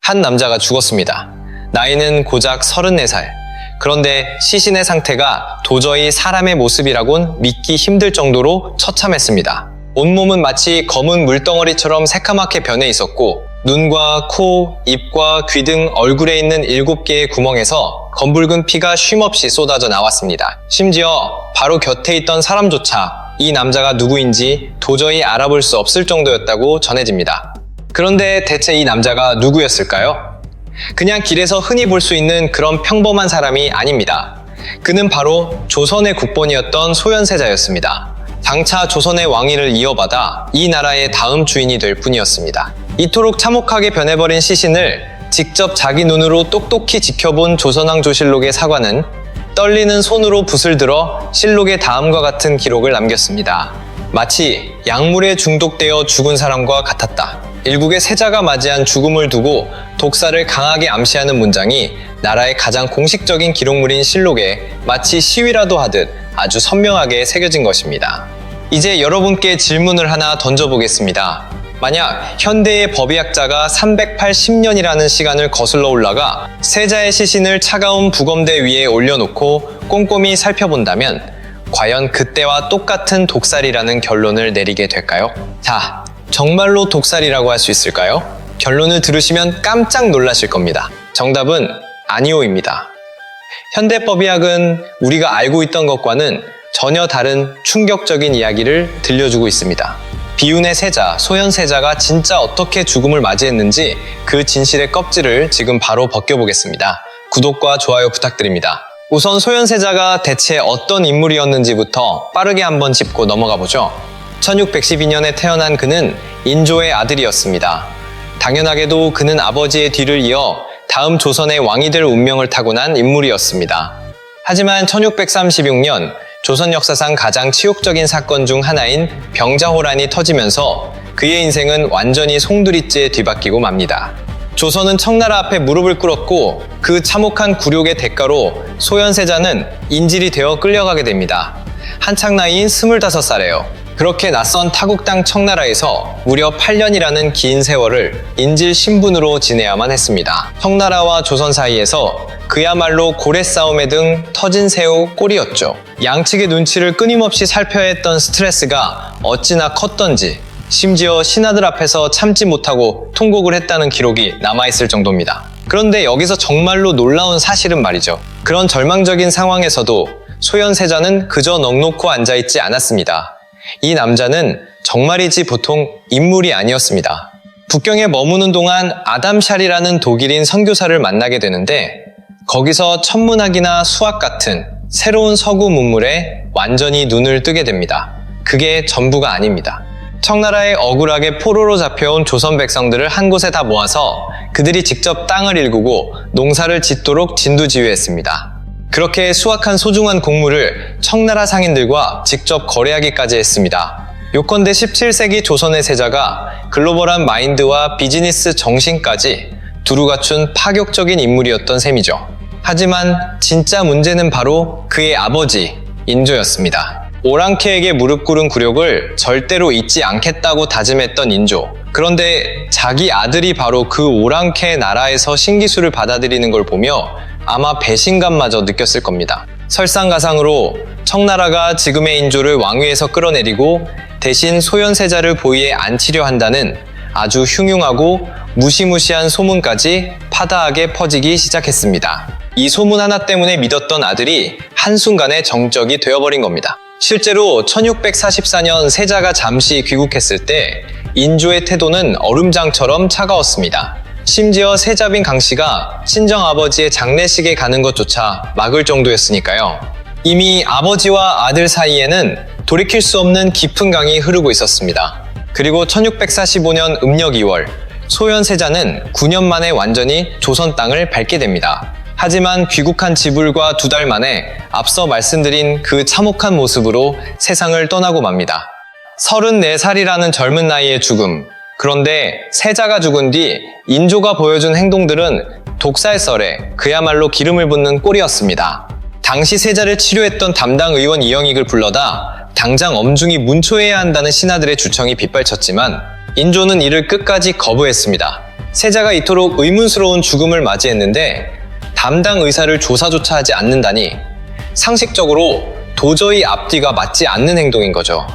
한 남자가 죽었습니다. 나이는 고작 34살. 그런데 시신의 상태가 도저히 사람의 모습이라곤 믿기 힘들 정도로 처참했습니다. 온몸은 마치 검은 물덩어리처럼 새카맣게 변해 있었고 눈과 코, 입과 귀 등 얼굴에 있는 7개의 구멍에서 검붉은 피가 쉼없이 쏟아져 나왔습니다. 심지어 바로 곁에 있던 사람조차 이 남자가 누구인지 도저히 알아볼 수 없을 정도였다고 전해집니다. 그런데 대체 이 남자가 누구였을까요? 그냥 길에서 흔히 볼 수 있는 그런 평범한 사람이 아닙니다. 그는 바로 조선의 국본이었던 소현세자였습니다. 장차 조선의 왕위를 이어받아 이 나라의 다음 주인이 될 뿐이었습니다. 이토록 참혹하게 변해버린 시신을 직접 자기 눈으로 똑똑히 지켜본 조선왕 조실록의 사관은 떨리는 손으로 붓을 들어 실록에 다음과 같은 기록을 남겼습니다. 마치 약물에 중독되어 죽은 사람과 같았다. 일국의 세자가 맞이한 죽음을 두고 독사를 강하게 암시하는 문장이 나라의 가장 공식적인 기록물인 실록에 마치 시위라도 하듯 아주 선명하게 새겨진 것입니다. 이제 여러분께 질문을 하나 던져보겠습니다. 만약 현대의 법의학자가 380년이라는 시간을 거슬러 올라가 세자의 시신을 차가운 부검대 위에 올려놓고 꼼꼼히 살펴본다면 과연 그때와 똑같은 독살이라는 결론을 내리게 될까요? 자, 정말로 독살이라고 할 수 있을까요? 결론을 들으시면 깜짝 놀라실 겁니다. 정답은 아니오입니다. 현대법의학은 우리가 알고 있던 것과는 전혀 다른 충격적인 이야기를 들려주고 있습니다. 비운의 세자, 소현세자가 진짜 어떻게 죽음을 맞이했는지 그 진실의 껍질을 지금 바로 벗겨보겠습니다. 구독과 좋아요 부탁드립니다. 우선 소현세자가 대체 어떤 인물이었는지부터 빠르게 한번 짚고 넘어가 보죠. 1612년에 태어난 그는 인조의 아들이었습니다. 당연하게도 그는 아버지의 뒤를 이어 다음 조선의 왕이 될 운명을 타고난 인물이었습니다. 하지만 1636년 조선 역사상 가장 치욕적인 사건 중 하나인 병자호란이 터지면서 그의 인생은 완전히 송두리째 뒤바뀌고 맙니다. 조선은 청나라 앞에 무릎을 꿇었고 그 참혹한 굴욕의 대가로 소현세자는 인질이 되어 끌려가게 됩니다. 한창 나이인 25살에요. 그렇게 낯선 타국 땅 청나라에서 무려 8년이라는 긴 세월을 인질 신분으로 지내야만 했습니다. 청나라와 조선 사이에서 그야말로 고래 싸움에 등 터진 새우 꼴이었죠. 양측의 눈치를 끊임없이 살펴야 했던 스트레스가 어찌나 컸던지 심지어 신하들 앞에서 참지 못하고 통곡을 했다는 기록이 남아있을 정도입니다. 그런데 여기서 정말로 놀라운 사실은 말이죠. 그런 절망적인 상황에서도 소현세자는 그저 넋놓고 앉아있지 않았습니다. 이 남자는 정말이지 보통 인물이 아니었습니다. 북경에 머무는 동안 아담샬이라는 독일인 선교사를 만나게 되는데 거기서 천문학이나 수학 같은 새로운 서구 문물에 완전히 눈을 뜨게 됩니다. 그게 전부가 아닙니다. 청나라에 억울하게 포로로 잡혀온 조선 백성들을 한 곳에 다 모아서 그들이 직접 땅을 일구고 농사를 짓도록 진두지휘했습니다. 그렇게 수확한 소중한 곡물을 청나라 상인들과 직접 거래하기까지 했습니다. 요컨대 17세기 조선의 세자가 글로벌한 마인드와 비즈니스 정신까지 두루 갖춘 파격적인 인물이었던 셈이죠. 하지만 진짜 문제는 바로 그의 아버지 인조였습니다. 오랑캐에게 무릎 꿇은 굴욕을 절대로 잊지 않겠다고 다짐했던 인조. 그런데 자기 아들이 바로 그 오랑캐 나라에서 신기술을 받아들이는 걸 보며 아마 배신감마저 느꼈을 겁니다. 설상가상으로 청나라가 지금의 인조를 왕위에서 끌어내리고 대신 소현세자를 보위에 앉히려 한다는 아주 흉흉하고 무시무시한 소문까지 파다하게 퍼지기 시작했습니다. 이 소문 하나 때문에 믿었던 아들이 한순간에 정적이 되어버린 겁니다. 실제로 1644년 세자가 잠시 귀국했을 때 인조의 태도는 얼음장처럼 차가웠습니다. 심지어 세자빈 강씨가 친정아버지의 장례식에 가는 것조차 막을 정도였으니까요. 이미 아버지와 아들 사이에는 돌이킬 수 없는 깊은 강이 흐르고 있었습니다. 그리고 1645년 음력 2월 소현세자는 9년 만에 완전히 조선 땅을 밟게 됩니다. 하지만 귀국한 지불과 2달 만에 앞서 말씀드린 그 참혹한 모습으로 세상을 떠나고 맙니다. 34살이라는 젊은 나이의 죽음. 그런데 세자가 죽은 뒤 인조가 보여준 행동들은 독사의 썰에 그야말로 기름을 붓는 꼴이었습니다. 당시 세자를 치료했던 담당 의원 이영익을 불러다 당장 엄중히 문초해야 한다는 신하들의 주청이 빗발쳤지만 인조는 이를 끝까지 거부했습니다. 세자가 이토록 의문스러운 죽음을 맞이했는데 담당 의사를 조사조차 하지 않는다니 상식적으로 도저히 앞뒤가 맞지 않는 행동인 거죠.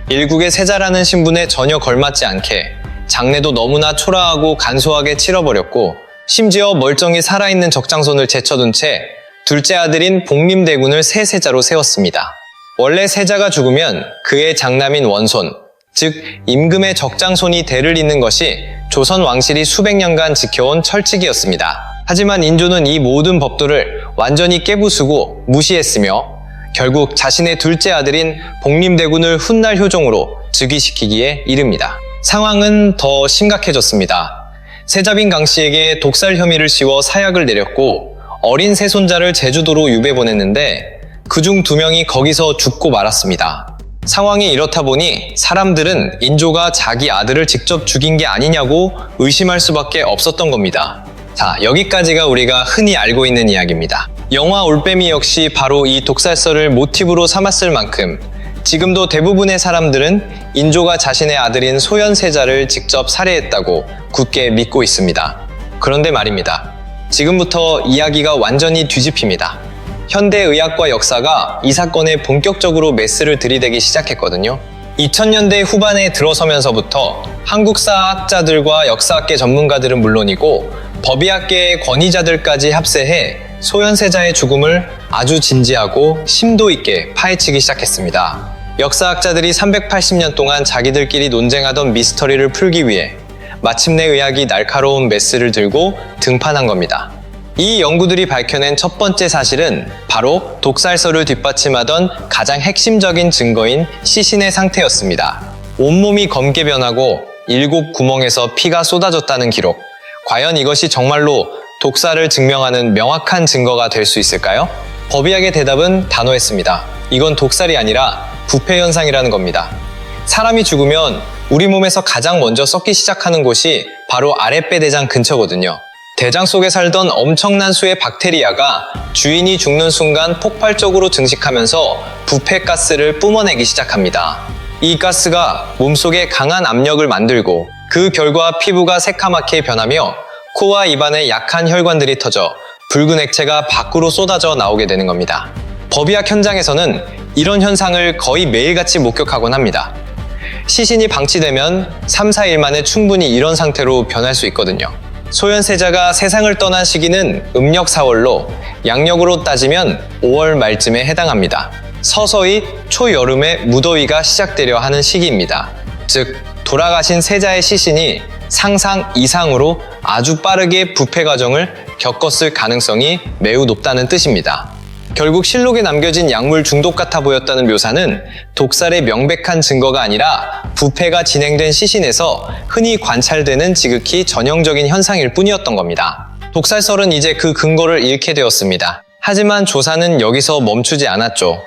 일국의 세자라는 신분에 전혀 걸맞지 않게 장례도 너무나 초라하고 간소하게 치러버렸고 심지어 멀쩡히 살아있는 적장손을 제쳐둔 채 둘째 아들인 복림대군을 새 세자로 세웠습니다. 원래 세자가 죽으면 그의 장남인 원손, 즉 임금의 적장손이 대를 잇는 것이 조선 왕실이 수백 년간 지켜온 철칙이었습니다. 하지만 인조는 이 모든 법도를 완전히 깨부수고 무시했으며 결국 자신의 둘째 아들인 복림대군을 훗날 효종으로 즉위시키기에 이릅니다. 상황은 더 심각해졌습니다. 세자빈 강씨에게 독살 혐의를 씌워 사약을 내렸고 어린 세손자를 제주도로 유배 보냈는데 그중 2명이 거기서 죽고 말았습니다. 상황이 이렇다 보니 사람들은 인조가 자기 아들을 직접 죽인 게 아니냐고 의심할 수밖에 없었던 겁니다. 자, 여기까지가 우리가 흔히 알고 있는 이야기입니다. 영화 올빼미 역시 바로 이 독살설을 모티브로 삼았을 만큼 지금도 대부분의 사람들은 인조가 자신의 아들인 소현세자를 직접 살해했다고 굳게 믿고 있습니다. 그런데 말입니다. 지금부터 이야기가 완전히 뒤집힙니다. 현대 의학과 역사가 이 사건에 본격적으로 메스를 들이대기 시작했거든요. 2000년대 후반에 들어서면서부터 한국사 학자들과 역사학계 전문가들은 물론이고 법의학계의 권위자들까지 합세해 소현세자의 죽음을 아주 진지하고 심도 있게 파헤치기 시작했습니다. 역사학자들이 380년 동안 자기들끼리 논쟁하던 미스터리를 풀기 위해 마침내 의학이 날카로운 메스를 들고 등판한 겁니다. 이 연구들이 밝혀낸 첫 번째 사실은 바로 독살설을 뒷받침하던 가장 핵심적인 증거인 시신의 상태였습니다. 온몸이 검게 변하고 7구멍에서 피가 쏟아졌다는 기록. 과연 이것이 정말로 독살을 증명하는 명확한 증거가 될 수 있을까요? 법의학의 대답은 단호했습니다. 이건 독살이 아니라 부패 현상이라는 겁니다. 사람이 죽으면 우리 몸에서 가장 먼저 썩기 시작하는 곳이 바로 아랫배 대장 근처거든요. 대장 속에 살던 엄청난 수의 박테리아가 주인이 죽는 순간 폭발적으로 증식하면서 부패 가스를 뿜어내기 시작합니다. 이 가스가 몸속에 강한 압력을 만들고 그 결과 피부가 새카맣게 변하며 코와 입안에 약한 혈관들이 터져 붉은 액체가 밖으로 쏟아져 나오게 되는 겁니다. 법의학 현장에서는 이런 현상을 거의 매일같이 목격하곤 합니다. 시신이 방치되면 3, 4일 만에 충분히 이런 상태로 변할 수 있거든요. 소현세자가 세상을 떠난 시기는 음력 4월로 양력으로 따지면 5월 말쯤에 해당합니다. 서서히 초여름에 무더위가 시작되려 하는 시기입니다. 즉, 돌아가신 세자의 시신이 상상 이상으로 아주 빠르게 부패 과정을 겪었을 가능성이 매우 높다는 뜻입니다. 결국 실록에 남겨진 약물 중독 같아 보였다는 묘사는 독살의 명백한 증거가 아니라 부패가 진행된 시신에서 흔히 관찰되는 지극히 전형적인 현상일 뿐이었던 겁니다. 독살설은 이제 그 근거를 잃게 되었습니다. 하지만 조사는 여기서 멈추지 않았죠.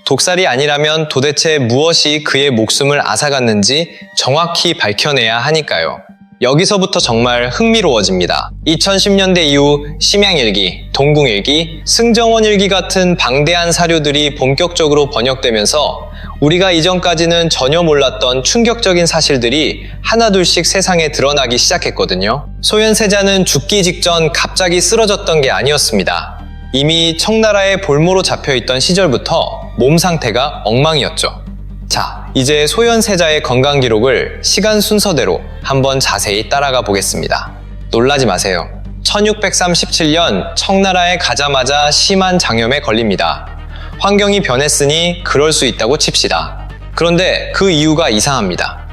독살이 아니라면 도대체 무엇이 그의 목숨을 앗아갔는지 정확히 밝혀내야 하니까요. 여기서부터 정말 흥미로워집니다. 2010년대 이후 심양일기, 동궁일기, 승정원일기 같은 방대한 사료들이 본격적으로 번역되면서 우리가 이전까지는 전혀 몰랐던 충격적인 사실들이 하나둘씩 세상에 드러나기 시작했거든요. 소현세자는 죽기 직전 갑자기 쓰러졌던 게 아니었습니다. 이미 청나라의 볼모로 잡혀있던 시절부터 몸 상태가 엉망이었죠. 자, 이제 소현세자의 건강 기록을 시간 순서대로 한번 자세히 따라가 보겠습니다. 놀라지 마세요. 1637년 청나라에 가자마자 심한 장염에 걸립니다. 환경이 변했으니 그럴 수 있다고 칩시다. 그런데 그 이유가 이상합니다.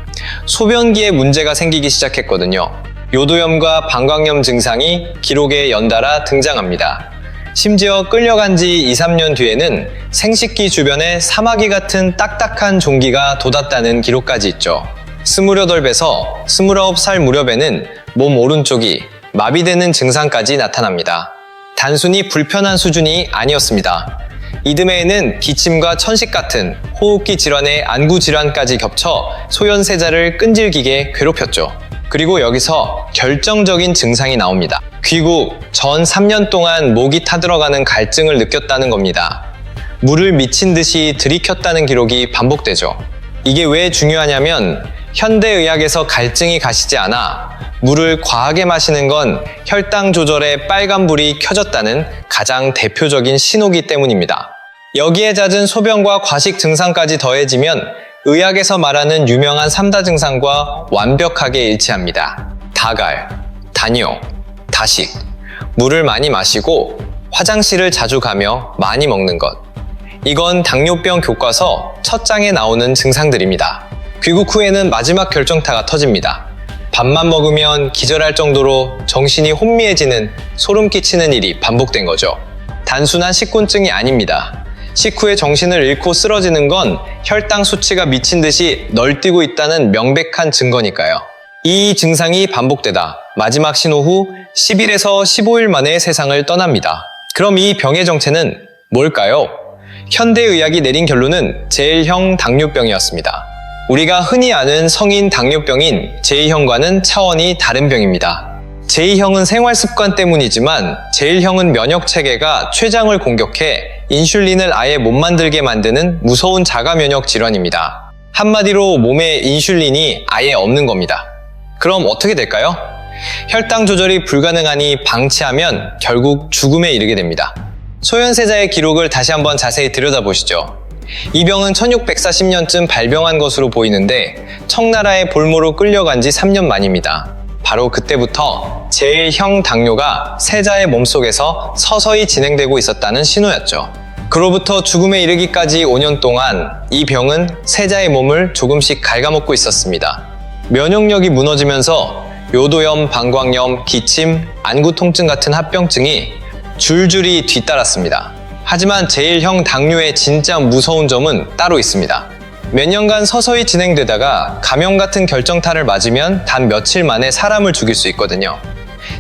소변기에 문제가 생기기 시작했거든요. 요도염과 방광염 증상이 기록에 연달아 등장합니다. 심지어 끌려간 지 2, 3년 뒤에는 생식기 주변에 사마귀 같은 딱딱한 종기가 돋았다는 기록까지 있죠. 28배에서 29살 무렵에는 몸 오른쪽이 마비되는 증상까지 나타납니다. 단순히 불편한 수준이 아니었습니다. 이듬해에는 기침과 천식 같은 호흡기 질환의 안구 질환까지 겹쳐 소현세자를 끈질기게 괴롭혔죠. 그리고 여기서 결정적인 증상이 나옵니다. 귀국 전 3년 동안 목이 타들어가는 갈증을 느꼈다는 겁니다. 물을 미친 듯이 들이켰다는 기록이 반복되죠. 이게 왜 중요하냐면 현대의학에서 갈증이 가시지 않아 물을 과하게 마시는 건 혈당 조절에 빨간불이 켜졌다는 가장 대표적인 신호기 때문입니다. 여기에 잦은 소변과 과식 증상까지 더해지면 의학에서 말하는 유명한 3다 증상과 완벽하게 일치합니다. 다갈, 다뇨, 다식, 물을 많이 마시고 화장실을 자주 가며 많이 먹는 것. 이건 당뇨병 교과서 첫 장에 나오는 증상들입니다. 귀국 후에는 마지막 결정타가 터집니다. 밥만 먹으면 기절할 정도로 정신이 혼미해지는 소름 끼치는 일이 반복된 거죠. 단순한 식곤증이 아닙니다. 식후에 정신을 잃고 쓰러지는 건 혈당 수치가 미친 듯이 널뛰고 있다는 명백한 증거니까요. 이 증상이 반복되다 마지막 신호 후 10일에서 15일 만에 세상을 떠납니다. 그럼 이 병의 정체는 뭘까요? 현대의학이 내린 결론은 제1형 당뇨병이었습니다. 우리가 흔히 아는 성인 당뇨병인 제2형과는 차원이 다른 병입니다. 제2형은 생활습관 때문이지만 제1형은 면역체계가 췌장을 공격해 인슐린을 아예 못 만들게 만드는 무서운 자가면역 질환입니다. 한마디로 몸에 인슐린이 아예 없는 겁니다. 그럼 어떻게 될까요? 혈당 조절이 불가능하니 방치하면 결국 죽음에 이르게 됩니다. 소현세자의 기록을 다시 한번 자세히 들여다보시죠. 이 병은 1640년쯤 발병한 것으로 보이는데 청나라의 볼모로 끌려간 지 3년 만입니다. 바로 그때부터 제1형 당뇨가 세자의 몸속에서 서서히 진행되고 있었다는 신호였죠. 그로부터 죽음에 이르기까지 5년 동안 이 병은 세자의 몸을 조금씩 갉아먹고 있었습니다. 면역력이 무너지면서 요도염, 방광염, 기침, 안구 통증 같은 합병증이 줄줄이 뒤따랐습니다. 하지만 제1형 당뇨의 진짜 무서운 점은 따로 있습니다. 몇 년간 서서히 진행되다가 감염 같은 결정타를 맞으면 단 며칠 만에 사람을 죽일 수 있거든요.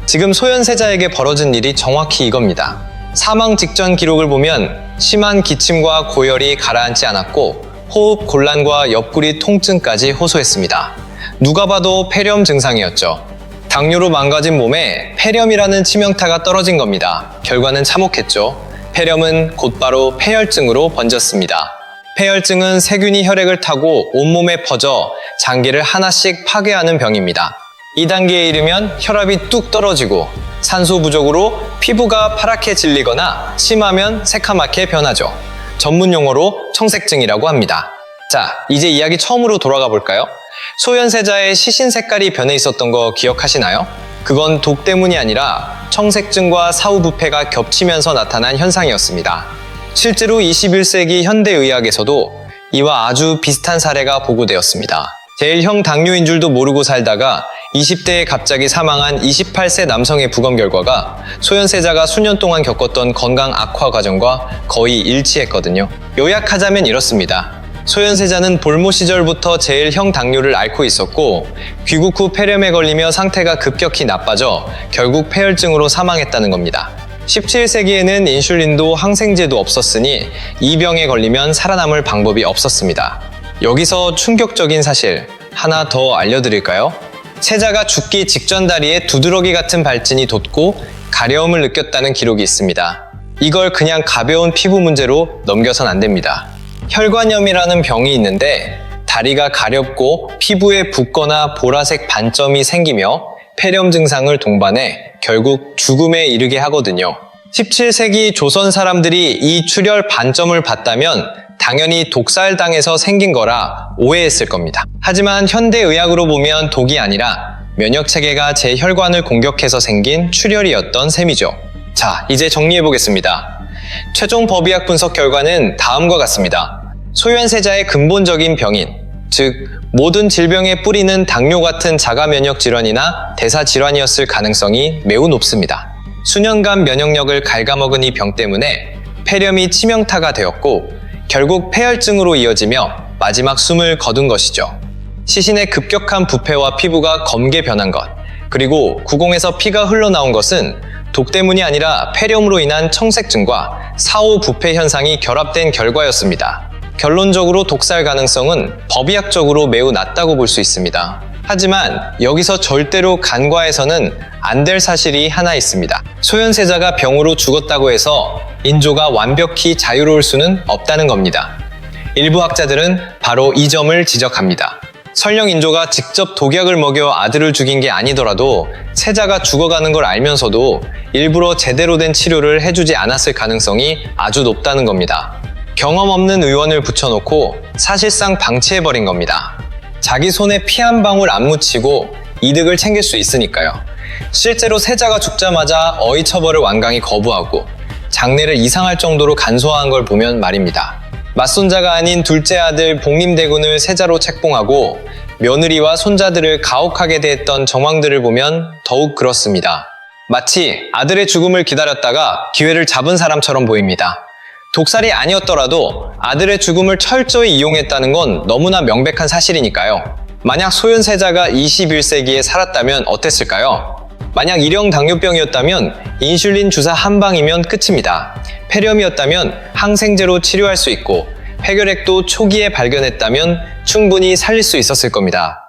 지금 소현세자에게 벌어진 일이 정확히 이겁니다. 사망 직전 기록을 보면 심한 기침과 고열이 가라앉지 않았고 호흡 곤란과 옆구리 통증까지 호소했습니다. 누가 봐도 폐렴 증상이었죠. 당뇨로 망가진 몸에 폐렴이라는 치명타가 떨어진 겁니다. 결과는 참혹했죠. 폐렴은 곧바로 폐혈증으로 번졌습니다. 폐혈증은 세균이 혈액을 타고 온몸에 퍼져 장기를 하나씩 파괴하는 병입니다. 이 단계에 이르면 혈압이 뚝 떨어지고 산소 부족으로 피부가 파랗게 질리거나 심하면 새카맣게 변하죠. 전문 용어로 청색증이라고 합니다. 자, 이제 이야기 처음으로 돌아가 볼까요? 소현세자의 시신 색깔이 변해 있었던 거 기억하시나요? 그건 독 때문이 아니라 청색증과 사후부패가 겹치면서 나타난 현상이었습니다. 실제로 21세기 현대의학에서도 이와 아주 비슷한 사례가 보고되었습니다. 제1형 당뇨인 줄도 모르고 살다가 20대에 갑자기 사망한 28세 남성의 부검 결과가 소현세자가 수년 동안 겪었던 건강 악화 과정과 거의 일치했거든요. 요약하자면 이렇습니다. 소현세자는 볼모 시절부터 제1형 당뇨를 앓고 있었고 귀국 후 폐렴에 걸리며 상태가 급격히 나빠져 결국 폐혈증으로 사망했다는 겁니다. 17세기에는 인슐린도 항생제도 없었으니 이 병에 걸리면 살아남을 방법이 없었습니다. 여기서 충격적인 사실 하나 더 알려드릴까요? 세자가 죽기 직전 다리에 두드러기 같은 발진이 돋고 가려움을 느꼈다는 기록이 있습니다. 이걸 그냥 가벼운 피부 문제로 넘겨선 안 됩니다. 혈관염이라는 병이 있는데 다리가 가렵고 피부에 붓거나 보라색 반점이 생기며 폐렴 증상을 동반해 결국 죽음에 이르게 하거든요. 17세기 조선 사람들이 이 출혈 반점을 봤다면 당연히 독살당해서 생긴 거라 오해했을 겁니다. 하지만 현대의학으로 보면 독이 아니라 면역체계가 제 혈관을 공격해서 생긴 출혈이었던 셈이죠. 자, 이제 정리해보겠습니다. 최종 법의학 분석 결과는 다음과 같습니다. 소현세자의 근본적인 병인, 즉 모든 질병의 뿌리는 당뇨 같은 자가면역 질환이나 대사질환이었을 가능성이 매우 높습니다. 수년간 면역력을 갉아먹은 이 병 때문에 폐렴이 치명타가 되었고 결국 폐혈증으로 이어지며 마지막 숨을 거둔 것이죠. 시신의 급격한 부패와 피부가 검게 변한 것, 그리고 구공에서 피가 흘러나온 것은 독 때문이 아니라 폐렴으로 인한 청색증과 사후 부패 현상이 결합된 결과였습니다. 결론적으로 독살 가능성은 법의학적으로 매우 낮다고 볼 수 있습니다. 하지만 여기서 절대로 간과해서는 안 될 사실이 하나 있습니다. 소현세자가 병으로 죽었다고 해서 인조가 완벽히 자유로울 수는 없다는 겁니다. 일부 학자들은 바로 이 점을 지적합니다. 설령 인조가 직접 독약을 먹여 아들을 죽인 게 아니더라도 세자가 죽어가는 걸 알면서도 일부러 제대로 된 치료를 해주지 않았을 가능성이 아주 높다는 겁니다. 경험 없는 의원을 붙여놓고 사실상 방치해버린 겁니다. 자기 손에 피 한 방울 안 묻히고 이득을 챙길 수 있으니까요. 실제로 세자가 죽자마자 어의 처벌을 완강히 거부하고 장례를 이상할 정도로 간소화한 걸 보면 말입니다. 맞손자가 아닌 둘째 아들 복림대군을 세자로 책봉하고 며느리와 손자들을 가혹하게 대했던 정황들을 보면 더욱 그렇습니다. 마치 아들의 죽음을 기다렸다가 기회를 잡은 사람처럼 보입니다. 독살이 아니었더라도 아들의 죽음을 철저히 이용했다는 건 너무나 명백한 사실이니까요. 만약 소현세자가 21세기에 살았다면 어땠을까요? 만약 일형 당뇨병이었다면 인슐린 주사 한 방이면 끝입니다. 폐렴이었다면 항생제로 치료할 수 있고 폐결핵도 초기에 발견했다면 충분히 살릴 수 있었을 겁니다.